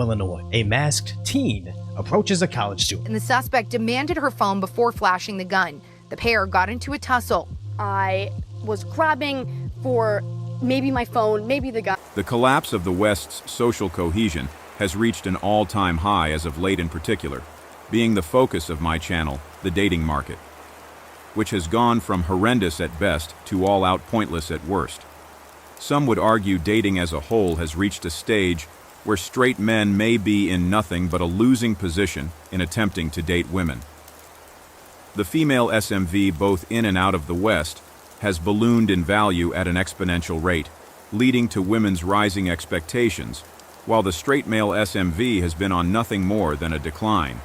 Illinois, a masked teen approaches a college student. And the suspect demanded her phone before flashing the gun. The pair got into a tussle. I was grabbing for maybe my phone, maybe the gun. The collapse of the West's social cohesion has reached an all-time high as of late in particular, being the focus of my channel, the dating market, which has gone from horrendous at best to all-out pointless at worst. Some would argue dating as a whole has reached a stage where straight men may be in nothing but a losing position in attempting to date women. The female SMV both in and out of the West has ballooned in value at an exponential rate, leading to women's rising expectations, while the straight male SMV has been on nothing more than a decline.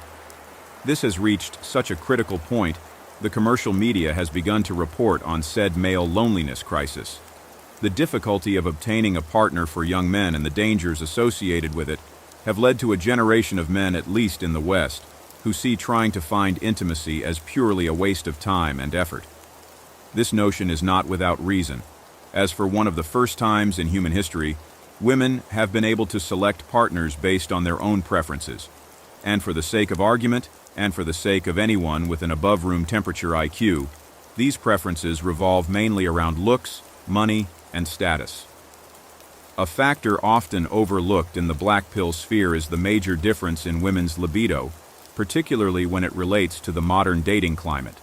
This has reached such a critical point, the commercial media has begun to report on said male loneliness crisis. The difficulty of obtaining a partner for young men and the dangers associated with it have led to a generation of men, at least in the West, who see trying to find intimacy as purely a waste of time and effort. This notion is not without reason, as for one of the first times in human history, women have been able to select partners based on their own preferences. And for the sake of argument, and for the sake of anyone with an above-room temperature IQ, these preferences revolve mainly around looks, money, and status. A factor often overlooked in the black pill sphere is the major difference in women's libido, particularly when it relates to the modern dating climate.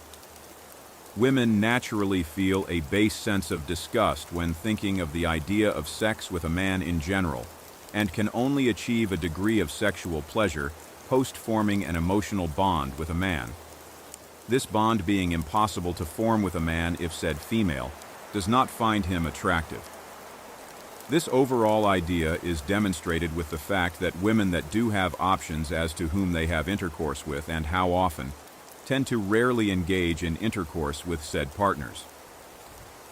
Women naturally feel a base sense of disgust when thinking of the idea of sex with a man in general, and can only achieve a degree of sexual pleasure post-forming an emotional bond with a man. This bond being impossible to form with a man if said female does not find him attractive. This overall idea is demonstrated with the fact that women that do have options as to whom they have intercourse with and how often tend to rarely engage in intercourse with said partners.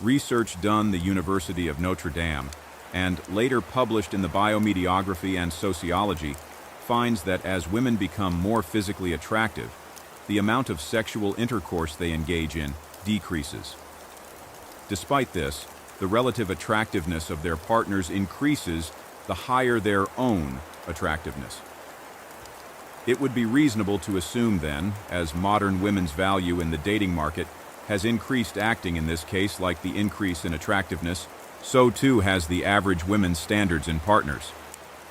Research done the University of Notre Dame and later published in the Biomediography and Sociology finds that as women become more physically attractive, the amount of sexual intercourse they engage in decreases. Despite this, the relative attractiveness of their partners increases the higher their own attractiveness. It would be reasonable to assume then, as modern women's value in the dating market has increased acting in this case like the increase in attractiveness, so too has the average women's standards in partners.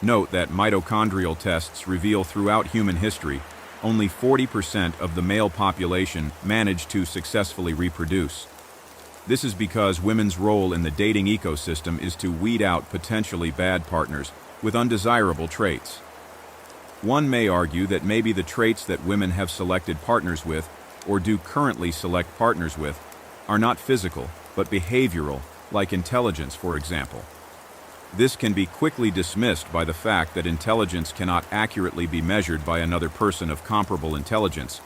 Note that mitochondrial tests reveal throughout human history only 40% of the male population manage to successfully reproduce. This is because women's role in the dating ecosystem is to weed out potentially bad partners with undesirable traits. One may argue that maybe the traits that women have selected partners with, or do currently select partners with, are not physical, but behavioral, like intelligence, for example. This can be quickly dismissed by the fact that intelligence cannot accurately be measured by another person of comparable intelligence,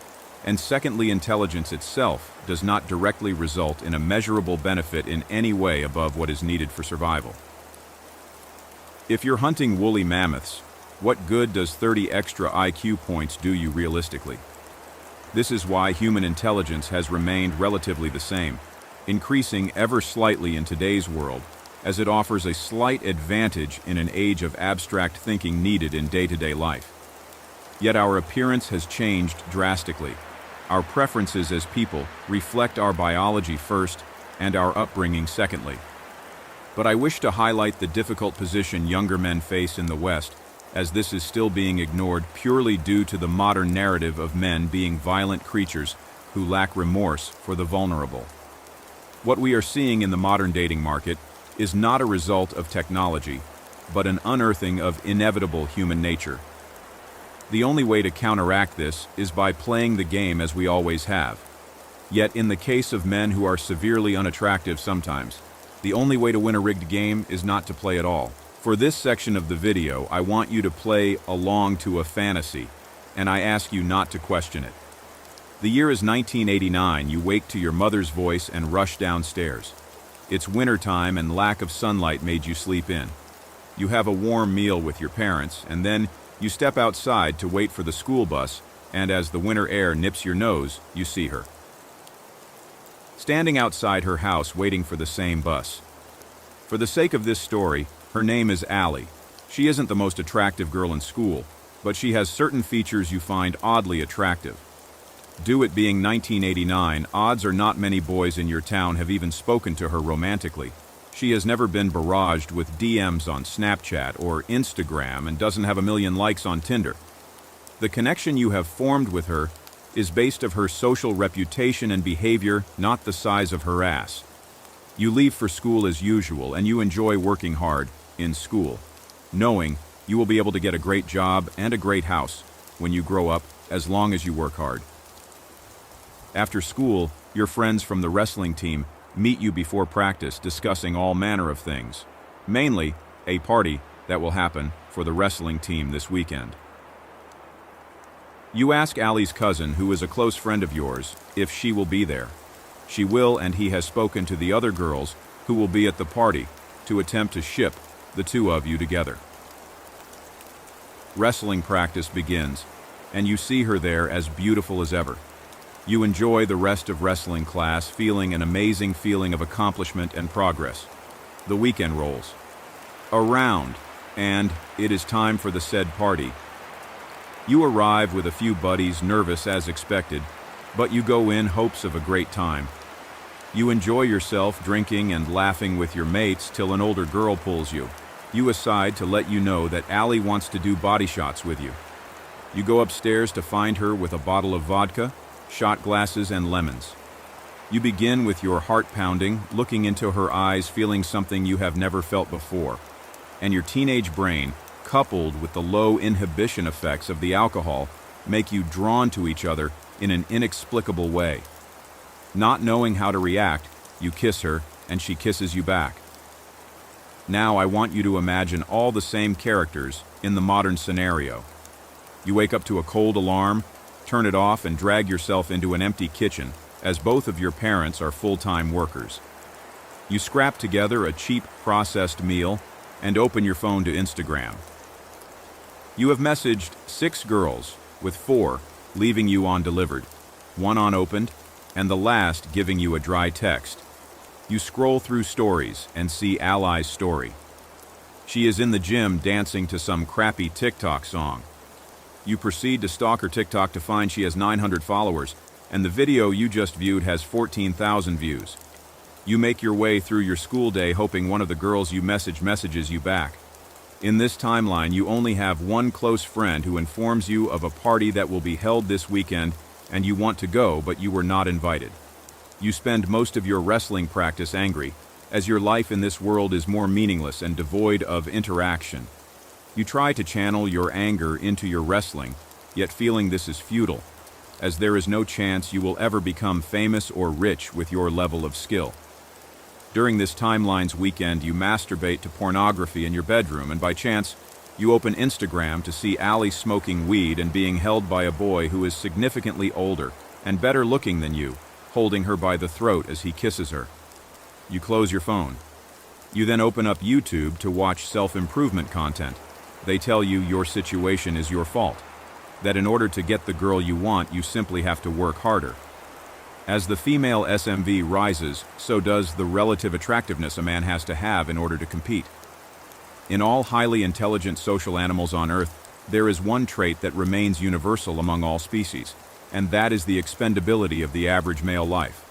and secondly, intelligence itself does not directly result in a measurable benefit in any way above what is needed for survival. If you're hunting woolly mammoths, what good does 30 extra IQ points do you realistically? This is why human intelligence has remained relatively the same, increasing ever slightly in today's world, as it offers a slight advantage in an age of abstract thinking needed in day-to-day life. Yet our appearance has changed drastically. Our preferences as people reflect our biology first and our upbringing secondly. But I wish to highlight the difficult position younger men face in the West, as this is still being ignored purely due to the modern narrative of men being violent creatures who lack remorse for the vulnerable. What we are seeing in the modern dating market is not a result of technology, but an unearthing of inevitable human nature. The only way to counteract this is by playing the game as we always have. Yet in the case of men who are severely unattractive sometimes, the only way to win a rigged game is not to play at all. For this section of the video, I want you to play along to a fantasy, and I ask you not to question it. The year is 1989. You wake to your mother's voice and rush downstairs. It's wintertime and lack of sunlight made you sleep in. You have a warm meal with your parents, and then you step outside to wait for the school bus, and as the winter air nips your nose, you see her. Standing outside her house waiting for the same bus. For the sake of this story, her name is Allie, She isn't the most attractive girl in school, but she has certain features you find oddly attractive. Due it being 1989, odds are not many boys in your town have even spoken to her romantically. She has never been barraged with DMs on Snapchat or Instagram and doesn't have a million likes on Tinder. The connection you have formed with her is based of her social reputation and behavior, not the size of her ass. You leave for school as usual and you enjoy working hard in school, knowing you will be able to get a great job and a great house when you grow up as long as you work hard. After school, your friends from the wrestling team meet you before practice discussing all manner of things, mainly a party that will happen for the wrestling team this weekend. You ask Allie's cousin, who is a close friend of yours, if she will be there. She will, and he has spoken to the other girls who will be at the party to attempt to ship the two of you together. Wrestling practice begins, and you see her there as beautiful as ever. You enjoy the rest of wrestling class, feeling an amazing feeling of accomplishment and progress. The weekend rolls around, and it is time for the said party. You arrive with a few buddies, nervous as expected, but you go in hopes of a great time. You enjoy yourself drinking and laughing with your mates till an older girl pulls you aside to let you know that Allie wants to do body shots with you. You go upstairs to find her with a bottle of vodka, shot glasses, and lemons. You begin with your heart pounding, looking into her eyes, feeling something you have never felt before. And your teenage brain, coupled with the low inhibition effects of the alcohol, make you drawn to each other in an inexplicable way. Not knowing how to react, you kiss her, and she kisses you back. Now I want you to imagine all the same characters in the modern scenario. You wake up to a cold alarm, turn it off, and drag yourself into an empty kitchen, as both of your parents are full-time workers. You scrap together a cheap processed meal and open your phone to Instagram. You have messaged 6 girls, with 4 leaving you undelivered, 1 unopened, and the last giving you a dry text. You scroll through stories and see Ally's story. She is in the gym dancing to some crappy TikTok song. You proceed to stalk her TikTok to find she has 900 followers, and the video you just viewed has 14,000 views. You make your way through your school day hoping one of the girls you messages you back. In this timeline, you only have one close friend who informs you of a party that will be held this weekend, and you want to go, but you were not invited. You spend most of your wrestling practice angry, as your life in this world is more meaningless and devoid of interaction. You try to channel your anger into your wrestling, yet feeling this is futile, as there is no chance you will ever become famous or rich with your level of skill. During this timeline's weekend, you masturbate to pornography in your bedroom, and by chance, you open Instagram to see Allie smoking weed and being held by a boy who is significantly older and better looking than you, holding her by the throat as he kisses her. You close your phone. You then open up YouTube to watch self-improvement content. They tell you your situation is your fault, that in order to get the girl you want, you simply have to work harder. As the female SMV rises, so does the relative attractiveness a man has to have in order to compete. In all highly intelligent social animals on Earth, there is one trait that remains universal among all species, and that is the expendability of the average male life.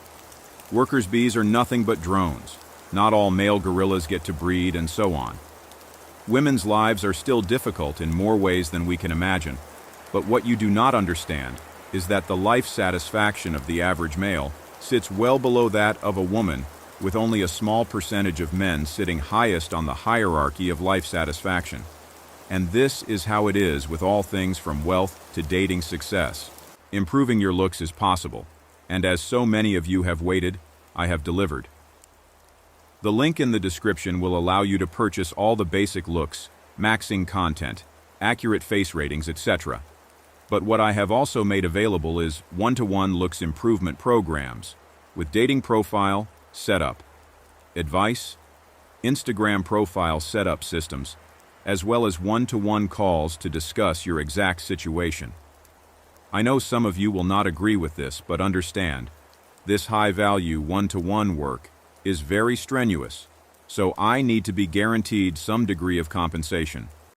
Workers' bees are nothing but drones. Not all male gorillas get to breed, and so on. Women's lives are still difficult in more ways than we can imagine, but what you do not understand is that the life satisfaction of the average male sits well below that of a woman, with only a small percentage of men sitting highest on the hierarchy of life satisfaction. And this is how it is with all things from wealth to dating success. Improving your looks is possible, and as so many of you have waited, I have delivered. The link in the description will allow you to purchase all the basic looks, maxing content, accurate face ratings, etc. But what I have also made available is one-to-one looks improvement programs with dating profile, setup, advice, Instagram profile setup systems, as well as one-to-one calls to discuss your exact situation. I know some of you will not agree with this, but understand, this high-value one-to-one work is very strenuous, so I need to be guaranteed some degree of compensation.